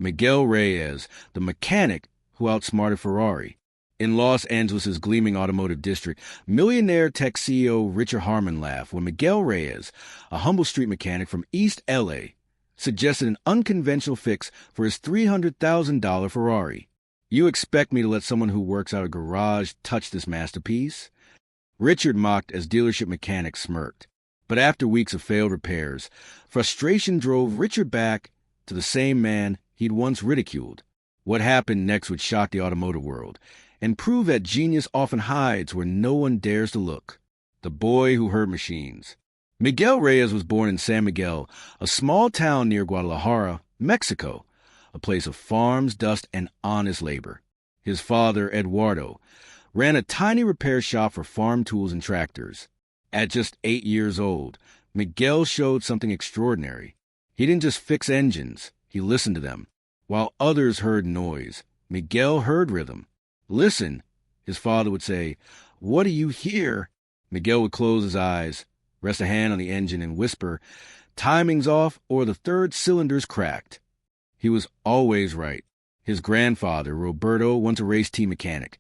Miguel Reyes, the mechanic who outsmarted Ferrari. In Los Angeles' gleaming automotive district, Millionaire tech CEO Richard Harmon laughed when Miguel Reyes, a humble street mechanic from East L.A., suggested an unconventional fix for his $300,000 Ferrari. "You expect me to let someone who works out a garage touch this masterpiece?" Richard mocked as dealership mechanics smirked. But after weeks of failed repairs, frustration drove Richard back to the same man he'd once ridiculed. What happened next would shock the automotive world and prove that genius often hides where no one dares to look. The boy who hurt machines. Miguel Reyes was born in San Miguel, a small town near Guadalajara, Mexico, a place of farms, dust, and honest labor. His father, Eduardo, ran a tiny repair shop for farm tools and tractors. At just 8 years old, Miguel showed something extraordinary. He didn't just fix engines, he listened to them. While others heard noise, Miguel heard rhythm. "Listen," his father would say. "What do you hear?" Miguel would close his eyes, rest a hand on the engine, and whisper, "Timing's off or the third cylinder's cracked." He was always right. His grandfather, Roberto, once a race team mechanic,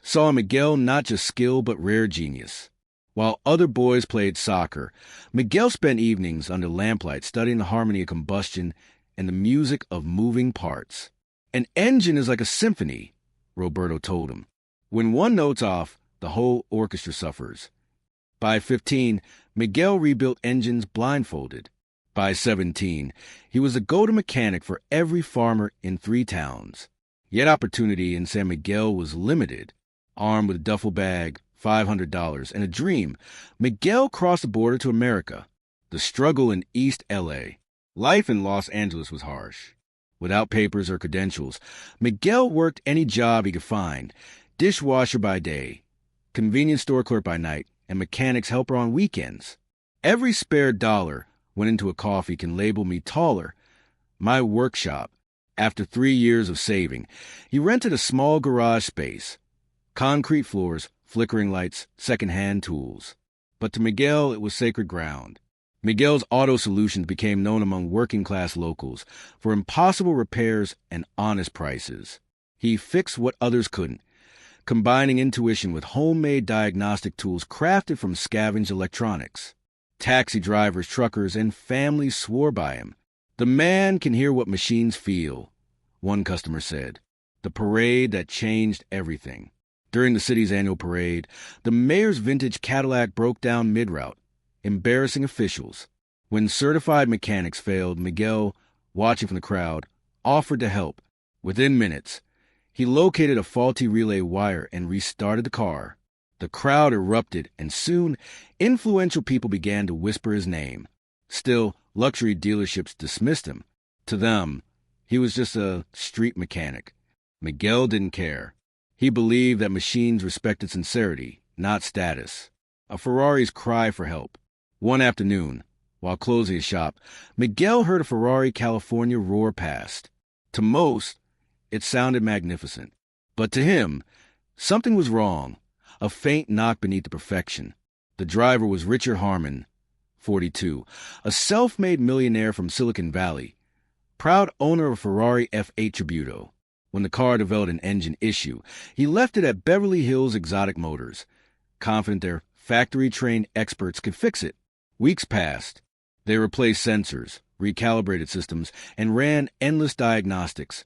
saw in Miguel not just skill but rare genius. While other boys played soccer, Miguel spent evenings under lamplight studying the harmony of combustion and the music of moving parts. "An engine is like a symphony," Roberto told him. "When one note's off, the whole orchestra suffers." By 15, Miguel rebuilt engines blindfolded. By 17, he was the go-to mechanic for every farmer in 3 towns. Yet opportunity in San Miguel was limited. Armed with a duffel bag, $500, and a dream, Miguel crossed the border to America. The struggle in East L.A. Life in Los Angeles was harsh. Without papers or credentials, Miguel worked any job he could find, dishwasher by day, convenience store clerk by night, and mechanic's helper on weekends. Every spare dollar went into a coffee can label me taller. My workshop. After 3 years of saving, he rented a small garage space. Concrete floors, flickering lights, second-hand tools. But to Miguel, it was sacred ground. Miguel's auto solutions became known among working-class locals for impossible repairs and honest prices. He fixed what others couldn't, combining intuition with homemade diagnostic tools crafted from scavenged electronics. Taxi drivers, truckers, and families swore by him. "The man can hear what machines feel," one customer said. The parade that changed everything. During the city's annual parade, the mayor's vintage Cadillac broke down mid-route, embarrassing officials. When certified mechanics failed, Miguel, watching from the crowd, offered to help. Within minutes, he located a faulty relay wire and restarted the car. The crowd erupted, and soon, influential people began to whisper his name. Still, luxury dealerships dismissed him. To them, he was just a street mechanic. Miguel didn't care. He believed that machines respected sincerity, not status. A Ferrari's cry for help. One afternoon, while closing his shop, Miguel heard a Ferrari California roar past. To most, it sounded magnificent. But to him, something was wrong, a faint knock beneath the perfection. The driver was Richard Harmon, 42, a self-made millionaire from Silicon Valley, proud owner of a Ferrari F8 Tributo. When the car developed an engine issue, he left it at Beverly Hills Exotic Motors, confident their factory-trained experts could fix it. Weeks passed. They replaced sensors, recalibrated systems, and ran endless diagnostics.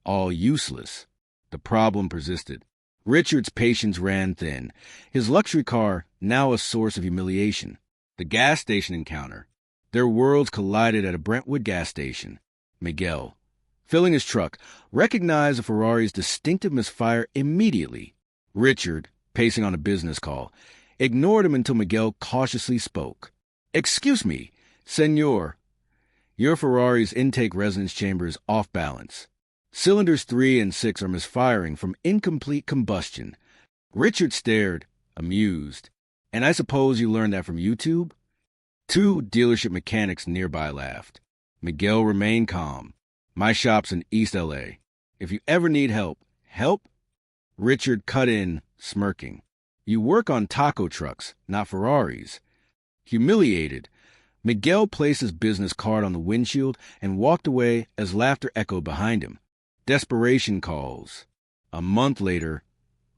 All useless. The problem persisted. Richard's patience ran thin, his luxury car now a source of humiliation. The gas station encounter. Their worlds collided at a Brentwood gas station. Miguel, filling his truck, recognized the Ferrari's distinctive misfire immediately. Richard, pacing on a business call, ignored him until Miguel cautiously spoke. "Excuse me, senor. Your Ferrari's intake resonance chamber is off balance. Cylinders 3 and 6 are misfiring from incomplete combustion." Richard stared, amused. "And I suppose you learned that from YouTube?" 2 dealership mechanics nearby laughed. Miguel remained calm. "My shop's in East L.A. If you ever need help." "Help?" Richard cut in, smirking. "You work on taco trucks, not Ferraris." Humiliated, Miguel placed his business card on the windshield and walked away as laughter echoed behind him. Desperation calls. A month later,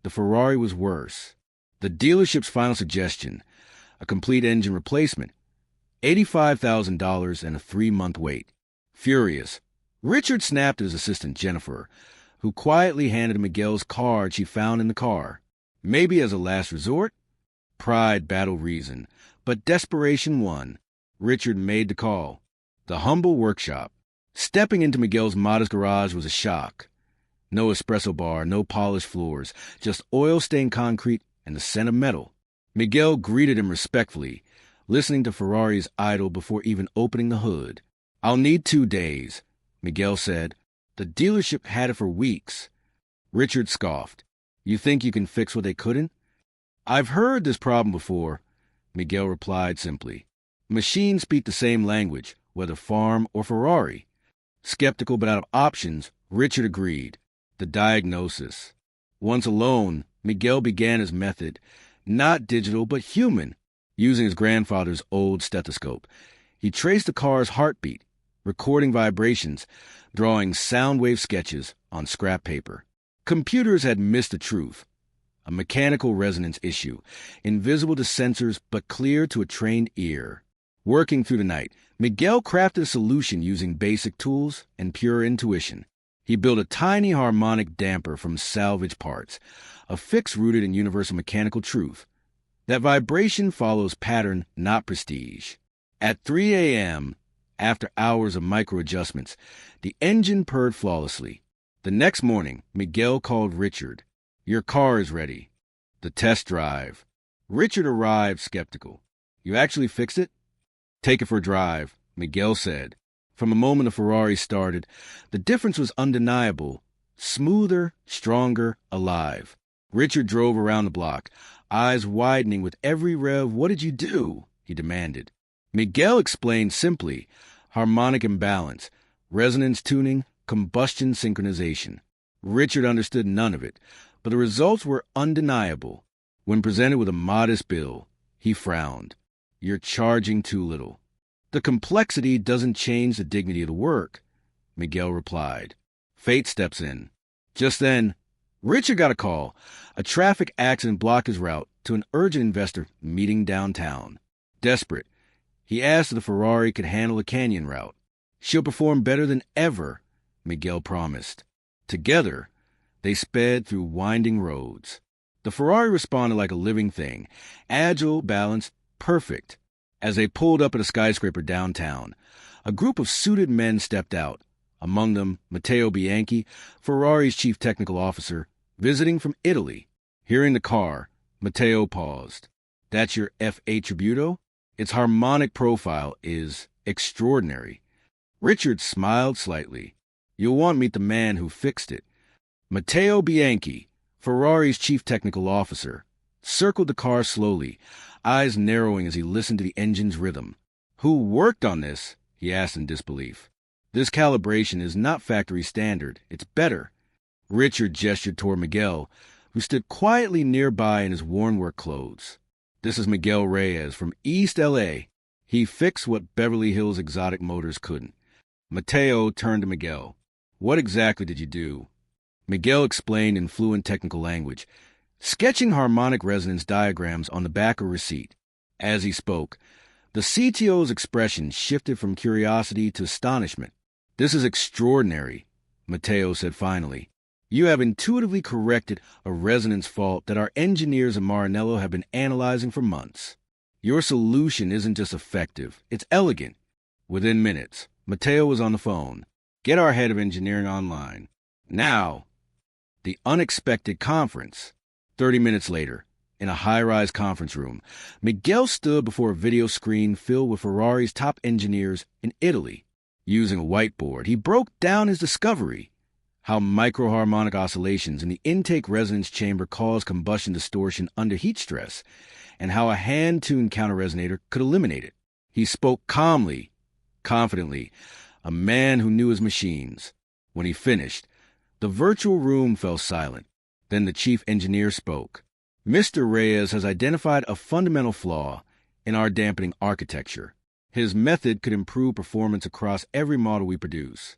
the Ferrari was worse. The dealership's final suggestion, a complete engine replacement, $85,000 and a 3-month wait. Furious, Richard snapped at his assistant Jennifer, who quietly handed Miguel's card she found in the car. Maybe as a last resort? Pride battled reason, but desperation won. Richard made the call. The humble workshop. Stepping into Miguel's modest garage was a shock. No espresso bar, no polished floors, just oil-stained concrete and the scent of metal. Miguel greeted him respectfully, listening to Ferrari's idle before even opening the hood. "I'll need 2 days," Miguel said. The dealership had it for weeks. Richard scoffed. "You think you can fix what they couldn't?" "I've heard this problem before," Miguel replied simply. Machines speak the same language, whether farm or Ferrari. Skeptical but out of options, Richard agreed. The diagnosis. Once alone, Miguel began his method, not digital but human, using his grandfather's old stethoscope. He traced the car's heartbeat, recording vibrations, drawing sound wave sketches on scrap paper. Computers had missed the truth. A mechanical resonance issue, invisible to sensors but clear to a trained ear. Working through the night, Miguel crafted a solution using basic tools and pure intuition. He built a tiny harmonic damper from salvage parts, a fix rooted in universal mechanical truth. That vibration follows pattern, not prestige. At 3 a.m., after hours of micro-adjustments, the engine purred flawlessly. The next morning, Miguel called Richard. "Your car is ready." The test drive. Richard arrived skeptical. "You actually fixed it?" "Take it for a drive," Miguel said. From the moment the Ferrari started, the difference was undeniable. Smoother, stronger, alive. Richard drove around the block, eyes widening with every rev. "What did you do?" he demanded. Miguel explained simply: harmonic imbalance, resonance tuning, combustion synchronization. Richard understood none of it, but the results were undeniable. When presented with a modest bill, he frowned. "You're charging too little." "The complexity doesn't change the dignity of the work," Miguel replied. Fate steps in. Just then, Richard got a call. A traffic accident blocked his route to an urgent investor meeting downtown. Desperate, he asked if the Ferrari could handle a canyon route. "She'll perform better than ever," Miguel promised. Together, they sped through winding roads. The Ferrari responded like a living thing, agile, balanced, perfect. As they pulled up at a skyscraper downtown, a group of suited men stepped out, among them Matteo Bianchi, Ferrari's chief technical officer, visiting from Italy. Hearing the car, Matteo paused. "That's your F8 Tributo? Its harmonic profile is extraordinary." Richard smiled slightly. "You'll want to meet the man who fixed it." Matteo Bianchi, Ferrari's chief technical officer, circled the car slowly, eyes narrowing as he listened to the engine's rhythm. "Who worked on this?" he asked in disbelief. "This calibration is not factory standard. It's better." Richard gestured toward Miguel, who stood quietly nearby in his worn work clothes. "This is Miguel Reyes from East L.A. He fixed what Beverly Hills Exotic Motors couldn't." Matteo turned to Miguel. "What exactly did you do?" Miguel explained in fluent technical language, sketching harmonic resonance diagrams on the back of a receipt. As he spoke, the CTO's expression shifted from curiosity to astonishment. "This is extraordinary," Matteo said finally. "You have intuitively corrected a resonance fault that our engineers at Maranello have been analyzing for months. Your solution isn't just effective, it's elegant." Within minutes, Matteo was on the phone. "Get our head of engineering online. Now." The unexpected conference. 30 minutes later, in a high-rise conference room, Miguel stood before a video screen filled with Ferrari's top engineers in Italy. Using a whiteboard, he broke down his discovery: how microharmonic oscillations in the intake resonance chamber cause combustion distortion under heat stress, and how a hand-tuned counter-resonator could eliminate it. He spoke calmly, confidently, a man who knew his machines. When he finished, the virtual room fell silent. Then the chief engineer spoke. "Mr. Reyes has identified a fundamental flaw in our dampening architecture. His method could improve performance across every model we produce.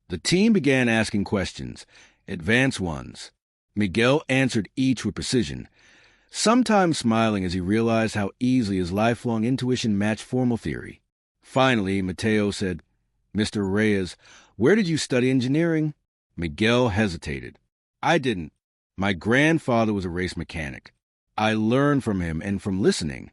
The team began asking questions, advanced ones. Miguel answered each with precision, sometimes smiling as he realized how easily his lifelong intuition matched formal theory. Finally, Mateo said, "Mr. Reyes, where did you study engineering?" Miguel hesitated. "I didn't. My grandfather was a race mechanic. I learned from him and from listening."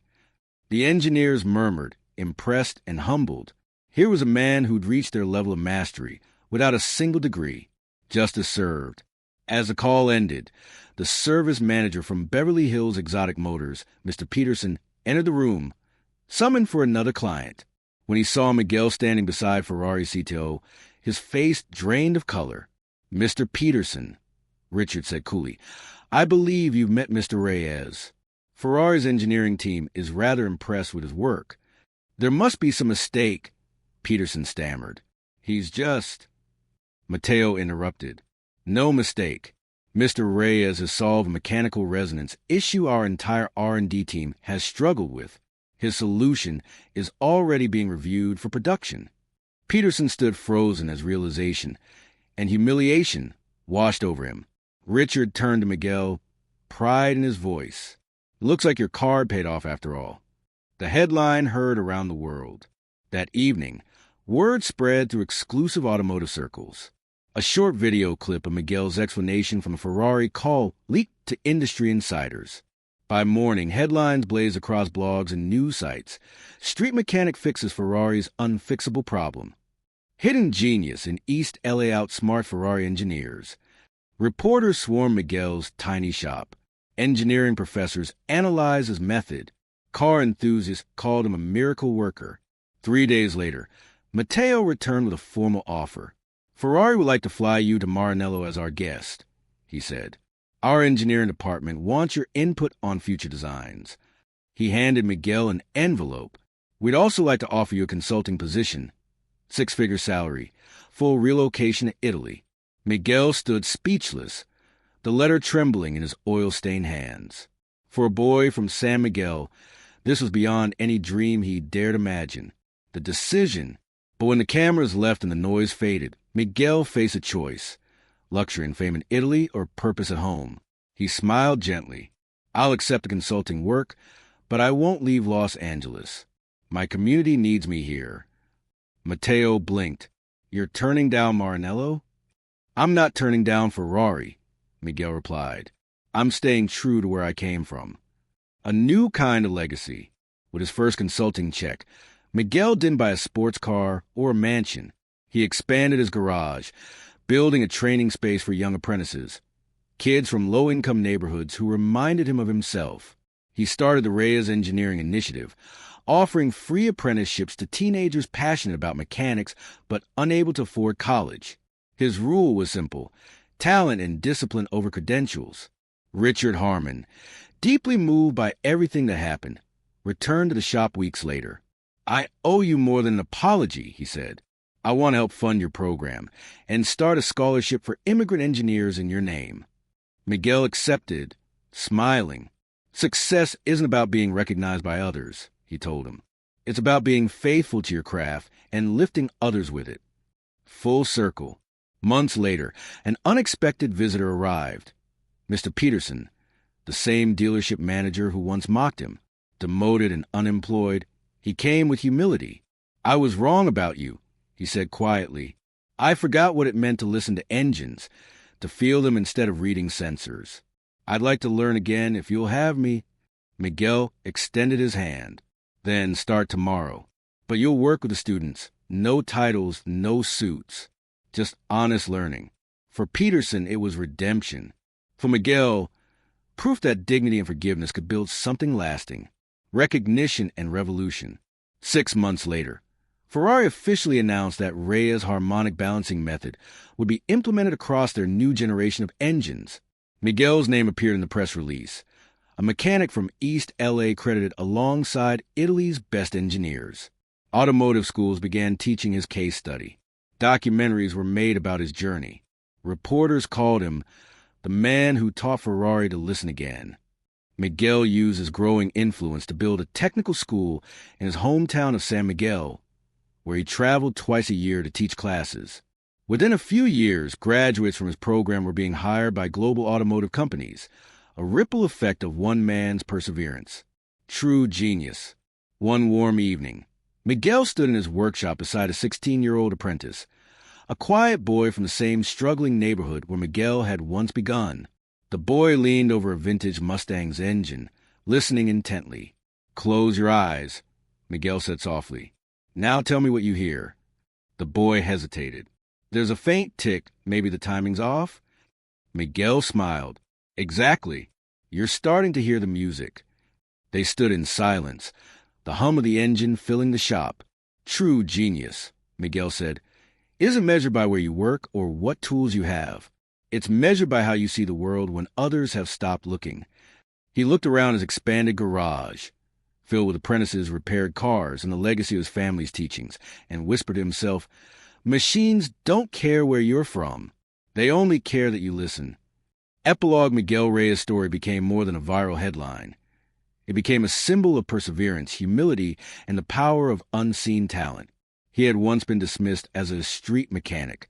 The engineers murmured, impressed and humbled. Here was a man who'd reached their level of mastery without a single degree. Justice served. As the call ended, the service manager from Beverly Hills Exotic Motors, Mr. Peterson, entered the room, summoned for another client. When he saw Miguel standing beside Ferrari's CTO, his face drained of color. "Mr. Peterson," Richard said coolly, "I believe you've met Mr. Reyes. Ferrari's engineering team is rather impressed with his work." "There must be some mistake," Peterson stammered. "He's just—" Mateo interrupted. "No mistake. Mr. Reyes has solved a mechanical resonance issue our entire R&D team has struggled with. His solution is already being reviewed for production." Peterson stood frozen as realization and humiliation washed over him. Richard turned to Miguel, pride in his voice. "Looks like your card paid off after all." The headline heard around the world. That evening, word spread through exclusive automotive circles. A short video clip of Miguel's explanation from a Ferrari call leaked to industry insiders. By morning, headlines blazed across blogs and news sites. Street mechanic fixes Ferrari's unfixable problem. Hidden genius in East LA outsmart Ferrari engineers. Reporters swarmed Miguel's tiny shop. Engineering professors analyzed his method. Car enthusiasts called him a miracle worker. 3 days later, Mateo returned with a formal offer. "Ferrari would like to fly you to Maranello as our guest," he said. "Our engineering department wants your input on future designs." He handed Miguel an envelope. "We'd also like to offer you a consulting position. 6-figure salary. Full relocation to Italy." Miguel stood speechless, the letter trembling in his oil-stained hands. For a boy from San Miguel, this was beyond any dream he dared imagine. The decision. But when the cameras left and the noise faded, Miguel faced a choice: luxury and fame in Italy or purpose at home. He smiled gently. "I'll accept the consulting work, but I won't leave Los Angeles. My community needs me here." Mateo blinked. "You're turning down Maranello?" "I'm not turning down Ferrari," Miguel replied. "I'm staying true to where I came from." A new kind of legacy. With his first consulting check, Miguel didn't buy a sports car or a mansion. He expanded his garage, building a training space for young apprentices, kids from low-income neighborhoods who reminded him of himself. He started the Reyes Engineering Initiative, offering free apprenticeships to teenagers passionate about mechanics but unable to afford college. His rule was simple: talent and discipline over credentials. Richard Harmon, deeply moved by everything that happened, returned to the shop weeks later. "I owe you more than an apology," he said. "I want to help fund your program and start a scholarship for immigrant engineers in your name." Miguel accepted, smiling. "Success isn't about being recognized by others," he told him. "It's about being faithful to your craft and lifting others with it." Full circle. Months later, an unexpected visitor arrived. Mr. Peterson, the same dealership manager who once mocked him. Demoted and unemployed, he came with humility. "I was wrong about you," he said quietly. "I forgot what it meant to listen to engines, to feel them instead of reading sensors. I'd like to learn again if you'll have me." Miguel extended his hand. "Then start tomorrow. But you'll work with the students. No titles, no suits. Just honest learning." For Peterson, it was redemption. For Miguel, proof that dignity and forgiveness could build something lasting. Recognition and revolution. 6 months later, Ferrari officially announced that Reyes' harmonic balancing method would be implemented across their new generation of engines. Miguel's name appeared in the press release, a mechanic from East LA credited alongside Italy's best engineers. Automotive schools began teaching his case study. Documentaries were made about his journey. Reporters called him the man who taught Ferrari to listen again. Miguel used his growing influence to build a technical school in his hometown of San Miguel, where he traveled twice a year to teach classes. Within a few years, graduates from his program were being hired by global automotive companies, a ripple effect of one man's perseverance. True genius. One warm evening, Miguel stood in his workshop beside a 16-year-old apprentice, a quiet boy from the same struggling neighborhood where Miguel had once begun. The boy leaned over a vintage Mustang's engine, listening intently. "Close your eyes," Miguel said softly. "Now tell me what you hear." The boy hesitated. "There's a faint tick. Maybe the timing's off?" Miguel smiled. "Exactly. You're starting to hear the music." They stood in silence, the hum of the engine filling the shop. "True genius," Miguel said, "isn't measured by where you work or what tools you have. It's measured by how you see the world when others have stopped looking." He looked around his expanded garage, filled with apprentices, repaired cars, and the legacy of his family's teachings, and whispered to himself, "Machines don't care where you're from. They only care that you listen." Epilogue Miguel Reyes' story became more than a viral headline. It became a symbol of perseverance, humility, and the power of unseen talent. He had once been dismissed as a street mechanic.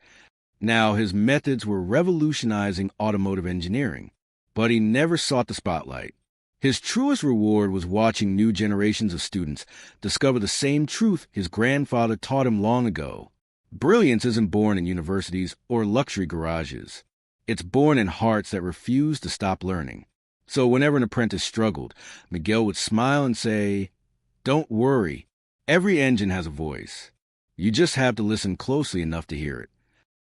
Now his methods were revolutionizing automotive engineering. But he never sought the spotlight. His truest reward was watching new generations of students discover the same truth his grandfather taught him long ago. Brilliance isn't born in universities or luxury garages. It's born in hearts that refuse to stop learning. So whenever an apprentice struggled, Miguel would smile and say, "Don't worry. Every engine has a voice. You just have to listen closely enough to hear it."